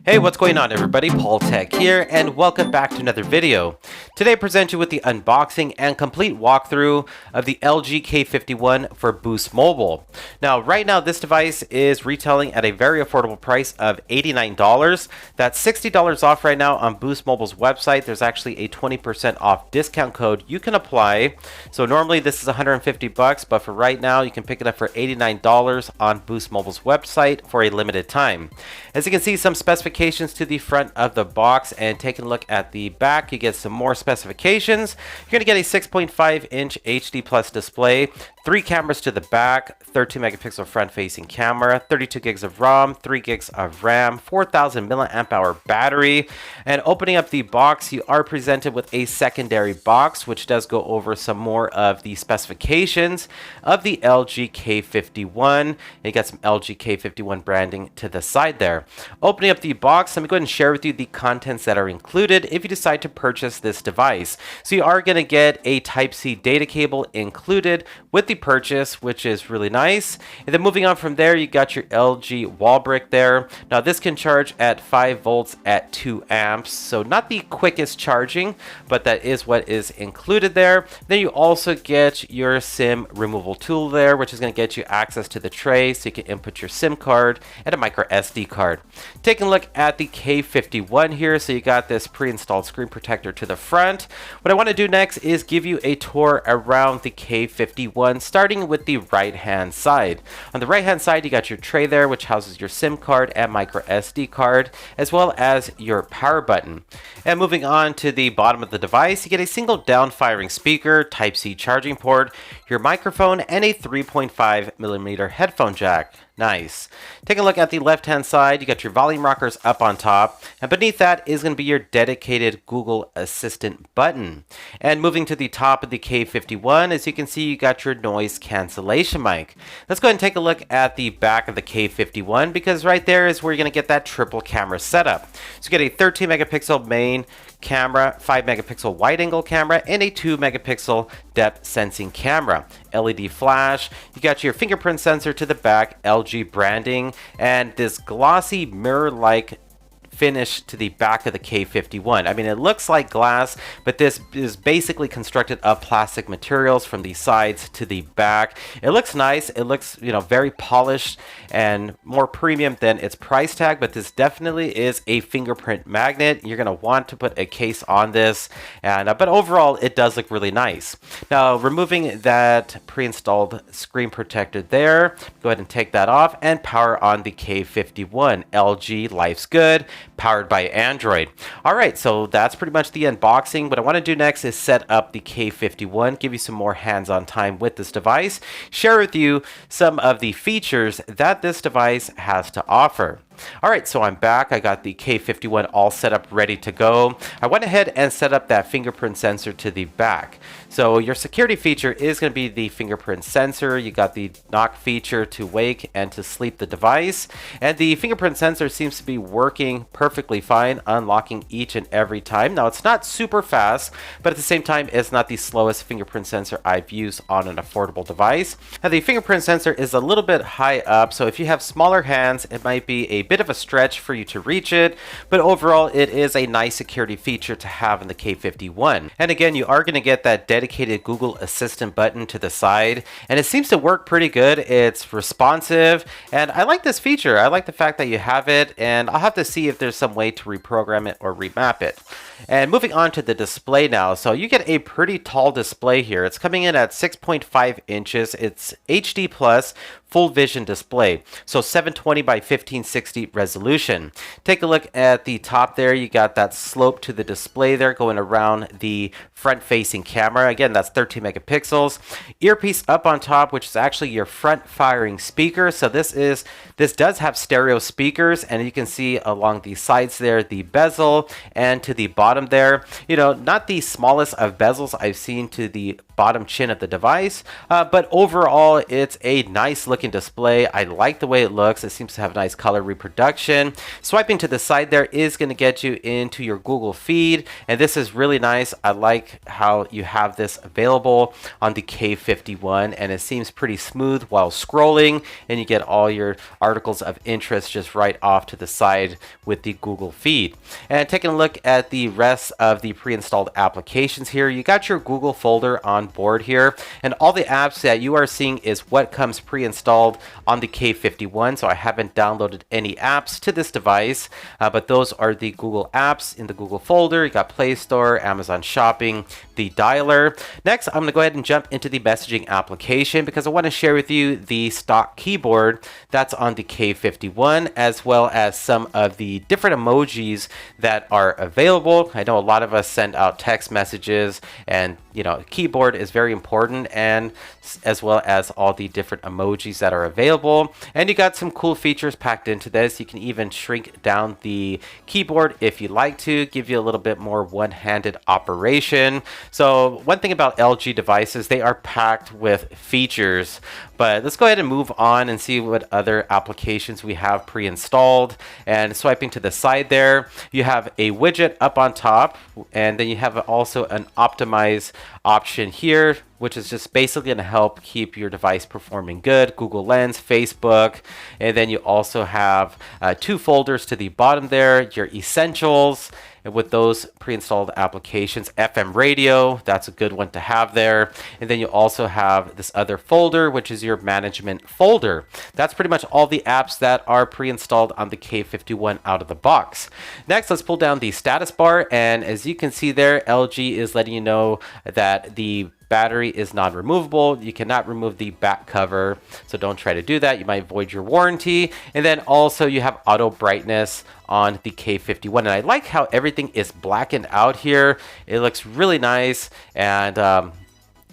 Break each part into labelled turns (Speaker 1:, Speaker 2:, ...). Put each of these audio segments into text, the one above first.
Speaker 1: Hey, what's going on everybody? Paul Tech here, and welcome back to another video. Today I present you with the unboxing and complete walkthrough of the LG K51 for BoostMobile. Now, right now this device is retailing at a very affordable price of $89. That's $60 off right now on BoostMobile's website. There's actually a 20% off discount code you can apply. So normally this is $150, but for right now you can pick it up for $89 on BoostMobile's website for a limited time. As you can see, some specifications to the front of the box, and taking a look at the back, you get some more specifications. You're going to get a 6.5-inch HD plus display, 3 cameras to the back, 13 megapixel front facing camera, 32 gigs of ROM, 3 gigs of RAM, 4000 milliamp hour battery. And opening up the box, you are presented with a secondary box which does go over some more of the specifications of the LG K51. You got some LG K51 branding to the side there. Opening up the box, let me go ahead and share with you the contents that are included if you decide to purchase this device. So you are going to get a Type-C data cable included with the purchase, which is really nice. And then moving on from there, you got your LG wall brick there. Now this can charge at 5 volts at 2 amps, so not the quickest charging, but that is what is included there. Then you also get your SIM removal tool there, which is going to get you access to the tray so you can input your SIM card and a micro SD card. Taking a look at the K51 here, so you got this pre-installed screen protector to the front. What I want to do next is give you a tour around the K51, starting with the right hand side. On the right hand side, you got your tray there, which houses your SIM card and micro SD card, as well as your power button. And moving on to the bottom of the device, you get a single down firing speaker, Type-C charging port, your microphone, and a 3.5mm headphone jack. Nice. Take a look at the left hand side, you got your volume rockers up on top, and beneath that is going to be your dedicated Google Assistant button. And moving to the top of the K51, as you can see, you got your noise cancellation mic. Let's go ahead and take a look at the back of the K51, because right there is where you're going to get that triple camera setup. So you get a 13 megapixel main camera, 5 megapixel wide angle camera, and a 2 megapixel depth sensing camera. LED flash, you got your fingerprint sensor to the back, LG branding, and this glossy mirror-like finish to the back of the K51. I mean, it looks like glass, but this is basically constructed of plastic materials from the sides to the back. It looks nice. It looks, very polished and more premium than its price tag, but this definitely is a fingerprint magnet. You're going to want to put a case on this, and but overall, it does look really nice. Now, removing that pre-installed screen protector there, go ahead and take that off and power on the K51. LG, life's good. Powered by Android. Alright, so that's pretty much the unboxing. What I want to do next is set up the K51, give you some more hands-on time with this device, share with you some of the features that this device has to offer. Alright, so I'm back. I got the K51 all set up, ready to go. I went ahead and set up that fingerprint sensor to the back. So your security feature is going to be the fingerprint sensor. You got the knock feature to wake and to sleep the device. And the fingerprint sensor seems to be working perfectly fine, unlocking each and every time. Now, it's not super fast, but at the same time, it's not the slowest fingerprint sensor I've used on an affordable device. Now, the fingerprint sensor is a little bit high up, so if you have smaller hands, it might be a bit of a stretch for you to reach it, but overall it is a nice security feature to have in the K51. And again, you are going to get that dedicated Google Assistant button to the side, and it seems to work pretty good. It's responsive, and I like this feature. I like the fact that you have it, and I'll have to see if there's some way to reprogram it or remap it. And moving on to the display now, so you get a pretty tall display here. It's coming in at 6.5 inches. It's HD plus full vision display, so 720 by 1560 resolution. Take a look at the top there. You got that slope to the display there going around the front facing camera. Again, that's 13 megapixels. Earpiece up on top, which is actually your front firing speaker. So this does have stereo speakers, and you can see along the sides there the bezel, and to the bottom there, not the smallest of bezels I've seen to the bottom chin of the device, but overall it's a nice looking looking display. I like the way it looks. It seems to have nice color reproduction. Swiping to the side there is going to get you into your Google feed, and this is really nice. I like how you have this available on the K51, and it seems pretty smooth while scrolling, and you get all your articles of interest just right off to the side with the Google feed. And taking a look at the rest of the pre-installed applications here, you got your Google folder on board here, and all the apps that you are seeing is what comes pre-installed on the K51. So I haven't downloaded any apps to this device, but those are the Google apps in the Google folder. You got Play Store, Amazon Shopping, the dialer. Next, I'm going to go ahead and jump into the messaging application because I want to share with you the stock keyboard that's on the K51, as well as some of the different emojis that are available. I know a lot of us send out text messages, and keyboard is very important, and as well as all the different emojis that are available. And you got some cool features packed into this. You can even shrink down the keyboard if you like to, give you a little bit more one-handed operation. So one thing about LG devices, they are packed with features. But let's go ahead and move on and see what other applications we have pre-installed. And swiping to the side there, you have a widget up on top, and then you have also an optimize option here, which is just basically going to help keep your device performing good. Google Lens, Facebook, and then you also have 2 folders to the bottom there, your essentials. And with those pre-installed applications, FM radio, that's a good one to have there. And then you also have this other folder, which is your management folder. That's pretty much all the apps that are pre-installed on the K51 out of the box. Next, let's pull down the status bar. And as you can see there, LG is letting you know that the battery is non-removable. You cannot remove the back cover, so don't try to do that. You might void your warranty. And then also you have auto brightness on the K51, and I like how everything is blackened out here. It looks really nice, and I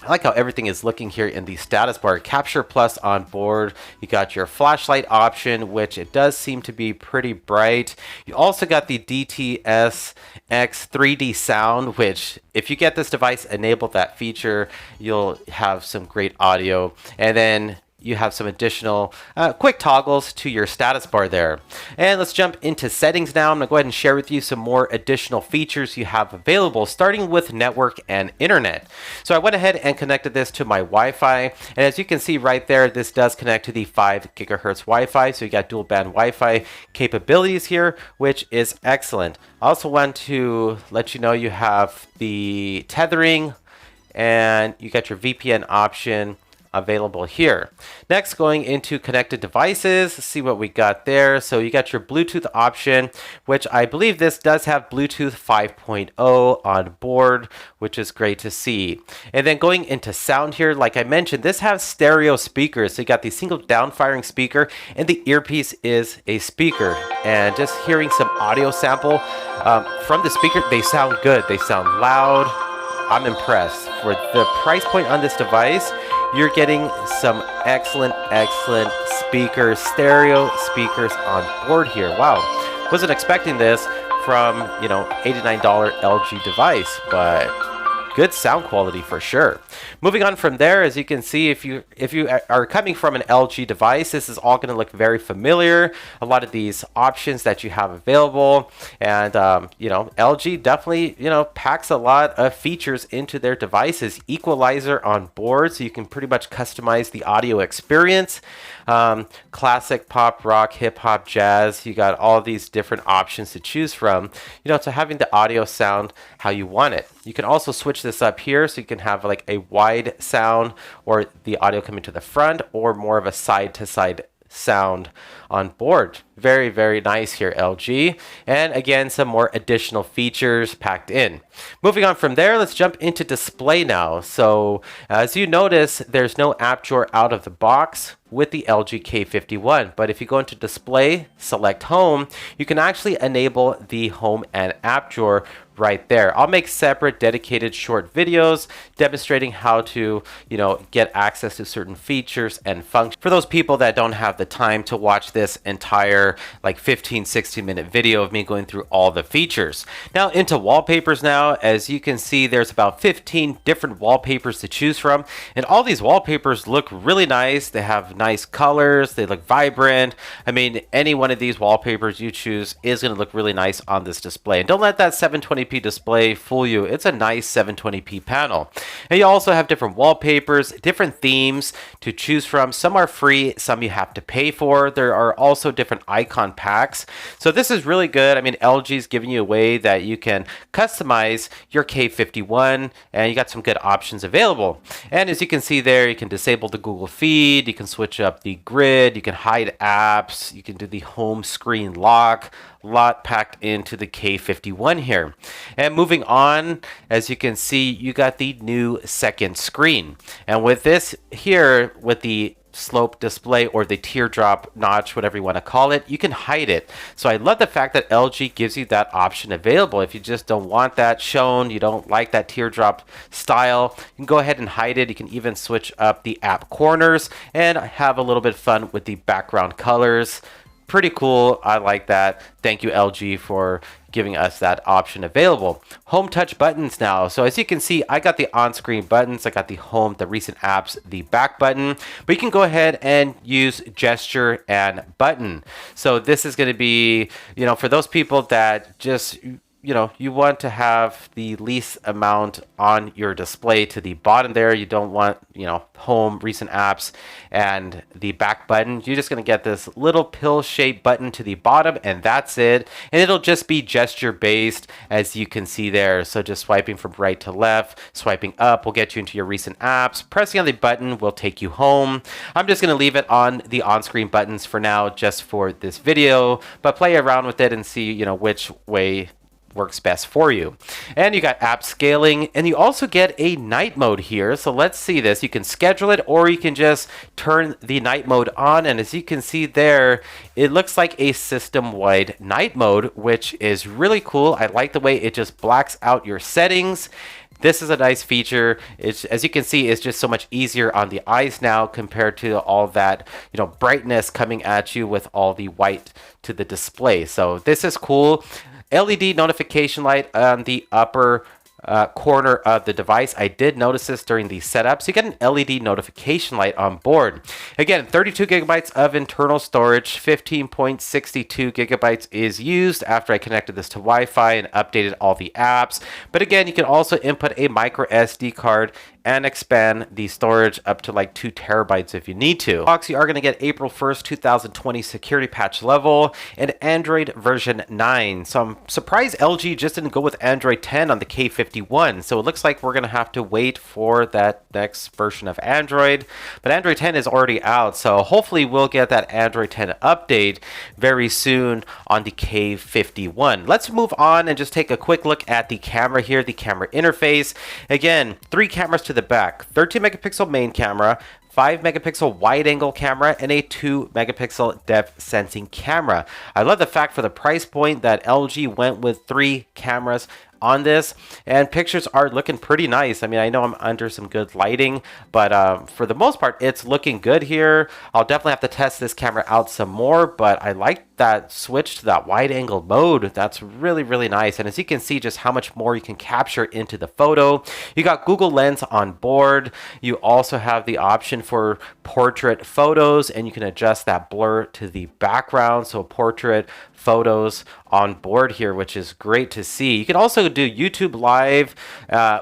Speaker 1: like how everything is looking here in the status bar. Capture Plus on board. You got your flashlight option, which it does seem to be pretty bright. You also got the DTS:X 3D sound, which if you get this device enabled that feature, you'll have some great audio. And then you have some additional quick toggles to your status bar there. And let's jump into settings now. I'm going to go ahead and share with you some more additional features you have available, starting with network and internet. So I went ahead and connected this to my Wi-Fi, and as you can see right there, this does connect to the 5 gigahertz Wi-Fi. So you got dual band Wi-Fi capabilities here, which is excellent. I also want to let you know you have the tethering, and you got your VPN option available here. Next, going into connected devices, see what we got there. So you got your Bluetooth option, which I believe this does have Bluetooth 5.0 on board, which is great to see. And then going into sound here, like I mentioned, this has stereo speakers. So you got the single downfiring speaker, and the earpiece is a speaker. And just hearing some audio sample from the speaker, they sound good. They sound loud. I'm impressed. For the price point on this device, you're getting some excellent speakers, stereo speakers on board here. Wow, wasn't expecting this from, $89 LG device, but good sound quality for sure. Moving on from there, as you can see, if you are coming from an LG device, this is all going to look very familiar. A lot of these options that you have available, and LG definitely packs a lot of features into their devices. Equalizer on board, so you can pretty much customize the audio experience. Classic, pop, rock, hip hop, jazz. You got all these different options to choose from. So having the audio sound how you want it. You can also switch this up here, so you can have like a wide sound, or the audio coming to the front, or more of a side to side sound on board. Very, very nice here, LG. And again, some more additional features packed in. Moving on from there, let's jump into display now. So as you notice, there's no app drawer out of the box with the LG K51, but if you go into display, select home, you can actually enable the home and app drawer right there. I'll make separate dedicated short videos demonstrating how to, get access to certain features and functions for those people that don't have the time to watch this entire entire like 15-16 minute video of me going through all the features. Now into wallpapers now, as you can see, there's about 15 different wallpapers to choose from, and all these wallpapers look really nice. They have nice colors, they look vibrant. I mean, any one of these wallpapers you choose is going to look really nice on this display. And don't let that 720p display fool you. It's a nice 720p panel. And you also have different wallpapers, different themes to choose from. Some are free, some you have to pay for. There are also different icon packs. So this is really good. I mean, LG is giving you a way that you can customize your K51, and you got some good options available. And as you can see there, you can disable the Google feed, you can switch up the grid, you can hide apps, you can do the home screen lock. Lot packed into the K51 here. And moving on, as you can see, you got the new second screen. And with this here, with the slope display or the teardrop notch, whatever you want to call it, you can hide it. So I love the fact that LG gives you that option available. If you just don't want that shown, you don't like that teardrop style, you can go ahead and hide it. You can even switch up the app corners and have a little bit of fun with the background colors. Pretty cool. I like that. Thank you, LG, for giving us that option available. Home touch buttons now. So as you can see, I got the on-screen buttons. I got the home, the recent apps, the back button, but you can go ahead and use gesture and button. So this is going to be, for those people that just, you want to have the least amount on your display to the bottom there. You don't want, home, recent apps, and the back button. You're just going to get this little pill-shaped button to the bottom, and that's it. And it'll just be gesture-based, as you can see there. So just swiping from right to left, swiping up will get you into your recent apps. Pressing on the button will take you home. I'm just going to leave it on the on-screen buttons for now, just for this video, but play around with it and see, which way works best for you. And you got app scaling, and you also get a night mode here. So let's see this. You can schedule it, or you can just turn the night mode on, and as you can see there, it looks like a system-wide night mode, which is really cool. I like the way it just blacks out your settings. This is a nice feature. It's, as you can see, it's just so much easier on the eyes now compared to all that, brightness coming at you with all the white to the display. So this is cool. LED notification light on the upper corner of the device. I did notice this during the setup. So you get an LED notification light on board. Again, 32 gigabytes of internal storage, 15.62 gigabytes is used after I connected this to Wi-Fi and updated all the apps. But again, you can also input a micro SD card and expand the storage up to like 2 terabytes if you need to. You are going to get April 1st, 2020 security patch level and Android version 9. So I'm surprised LG just didn't go with Android 10 on the K51. So it looks like we're going to have to wait for that next version of Android. But Android 10 is already out. So hopefully we'll get that Android 10 update very soon on the K51. Let's move on and just take a quick look at the camera here, the camera interface. Again, 3 cameras to the back, 13 megapixel main camera, 5 megapixel wide angle camera, and a 2 megapixel depth sensing camera. I love the fact for the price point that LG went with 3 cameras on this, and pictures are looking pretty nice. I mean, I know I'm under some good lighting, but for the most part, it's looking good here. I'll definitely have to test this camera out some more, but I like that switch to that wide angle mode. That's really, really nice. And as you can see, just how much more you can capture into the photo. You got Google Lens on board. You also have the option for portrait photos, and you can adjust that blur to the background. So portrait photos on board here, which is great to see. You can also do YouTube Live,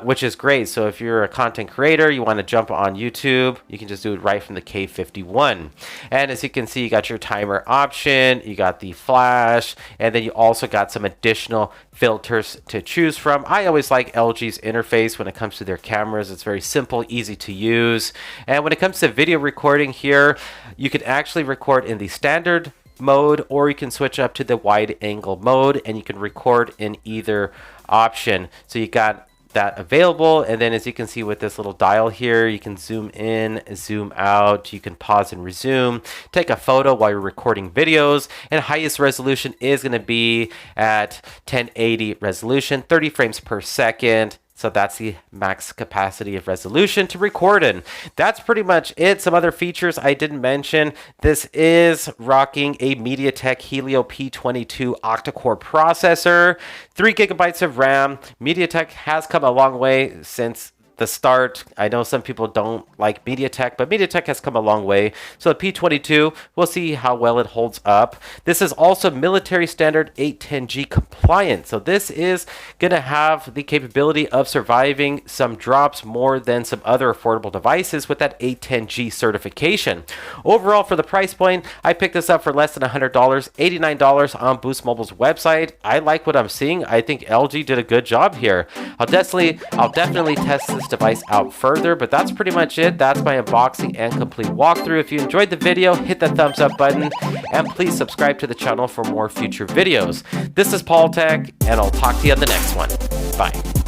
Speaker 1: which is great. So if you're a content creator, you want to jump on YouTube, you can just do it right from the K51. And as you can see, you got your timer option, you got the flash, and then you also got some additional filters to choose from. I always like LG's interface when it comes to their cameras. It's very simple, easy to use. And when it comes to video recording here, you can actually record in the standard mode, or you can switch up to the wide angle mode, and you can record in either option. So you got that available, and then as you can see with this little dial here, you can zoom in, zoom out, you can pause and resume, take a photo while you're recording videos, and highest resolution is going to be at 1080 resolution, 30 frames per second, So that's the max capacity of resolution to record in. That's pretty much it. Some other features I didn't mention. This is rocking a MediaTek Helio P22 octa-core processor, 3 gigabytes of RAM. MediaTek has come a long way since the start. I know some people don't like MediaTek, but MediaTek has come a long way. So the P22, we'll see how well it holds up. This is also military standard 810G compliant. So this is going to have the capability of surviving some drops more than some other affordable devices with that 810G certification. Overall, for the price point, I picked this up for less than $100, $89 on BoostMobile's website. I like what I'm seeing. I think LG did a good job here. I'll definitely test this device out further, but that's pretty much it. That's my unboxing and complete walkthrough. If you enjoyed the video, hit that thumbs up button and please subscribe to the channel for more future videos. This is Paul Tech, and I'll talk to you on the next one. Bye.